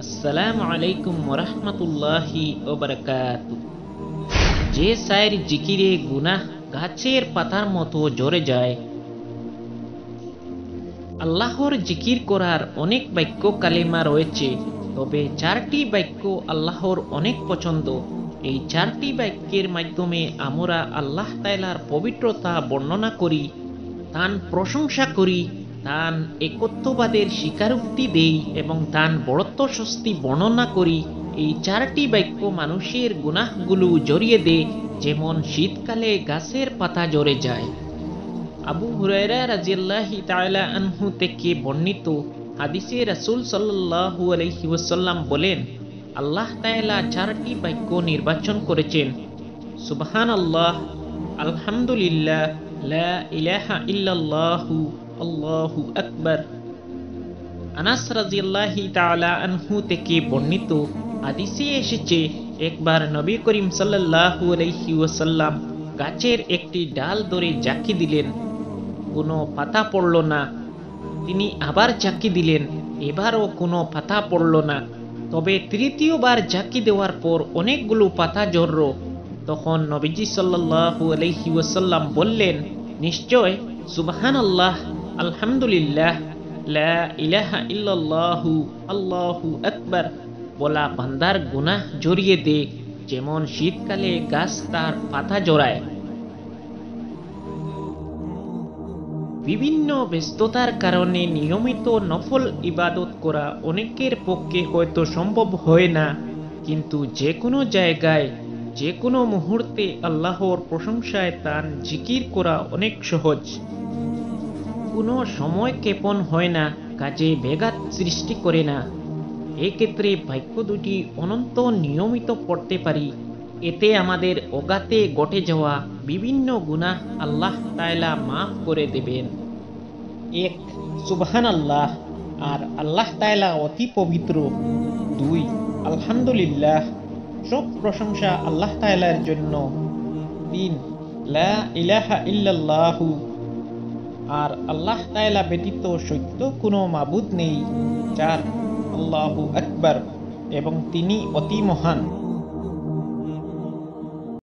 আসসালামু আলাইকুম ওরহমতুল্লাহি ওবারাকাতু। যে সায়ের জিকিরে গুনাহ গাছের পাতার মতো ঝরে যায়। আল্লাহর জিকির করার অনেক বাক্য কালিমা রয়েছে, তবে চারটি বাক্য আল্লাহর অনেক পছন্দ। এই চারটি বাক্যের মাধ্যমে আমরা আল্লাহ তাআলার পবিত্রতা বর্ণনা করি, তার প্রশংসা করি, তার একত্ববাদের স্বীকারোক্তি দেই এবং তার বড়ত্ব স্বস্তি বর্ণনা করি। এই চারটি বাক্য মানুষের গুনাহগুলো জড়িয়ে দেয়, যেমন শীতকালে গাছের পাতা ঝরে যায়। আবু হুরায়রা রাদিয়াল্লাহু তাআলা আনহু থেকে বর্ণিত হাদিসে রাসূল সাল্লাল্লাহু আলাইহি ওয়াসাল্লাম বলেন, আল্লাহ তাআলা চারটি বাক্য নির্বাচন করেছেন: সুবহানাল্লাহ, আলহামদুলিল্লাহ, লা ইলাহা ইল্লাল্লাহু, আল্লাহু আকবার। আনাস রাদিয়াল্লাহু তাআলা আনহু থেকে বর্ণিত হাদিসে এসেছে, একবার নবী করিম সাল্লাল্লাহু আলাইহি ওয়াসাল্লাম গাছের একটি ডাল ধরে ঝাঁকি দিলেন, কোনো পাতা পড়ল না। তিনি আবার ঝাঁকি দিলেন, এবারও কোনো পাতা পড়ল না। তবে তৃতীয়বার ঝাঁকি দেওয়ার পর অনেকগুলো পাতা ঝরল। তখন নবীজি সাল্লাল্লাহু আলাইহি ওয়াসাল্লাম বললেন, নিশ্চয় সুবহানাল্লাহ, আলহামদুলিল্লাহ, লা ইলাহা ইল্লাল্লাহু, আল্লাহু আকবার বলা বান্দার গুনাহ জড়িয়ে দেয়, যেমন শীতকালে গাছ তার পাতা জড়ায়। বিভিন্ন ব্যস্ততার কারণে নিয়মিত নফল ইবাদত করা অনেকের পক্ষে হয়তো সম্ভব হয় না, কিন্তু যে কোনো জায়গায় যে কোনো মুহূর্তে আল্লাহর প্রশংসায় তার জিকির করা অনেক সহজ। কোনো সময় ক্ষেপণ হয় না, কাজে ব্যাঘাত সৃষ্টি করে না। এক্ষেত্রে বাক্য দুটি অনন্ত নিয়মিত পড়তে পারি, এতে আমাদের অজ্ঞাতে ঘটে যাওয়া বিভিন্ন গুনাহ আল্লাহ তাআলা মাফ করে দেবেন। এক, সুবহানাল্লাহ, আর আল্লাহ তাআলা অতি পবিত্র। দুই, আলহামদুলিল্লাহ, সব প্রশংসা আল্লাহ তাআলার জন্য। তিন, লা ইলাহা ইল্লাল্লাহু, আর আল্লাহ তাআলা ব্যতীত সত্য কোনো মাবুদ নেই। চার, আল্লাহু আকবার, এবং তিনি অতি মহান।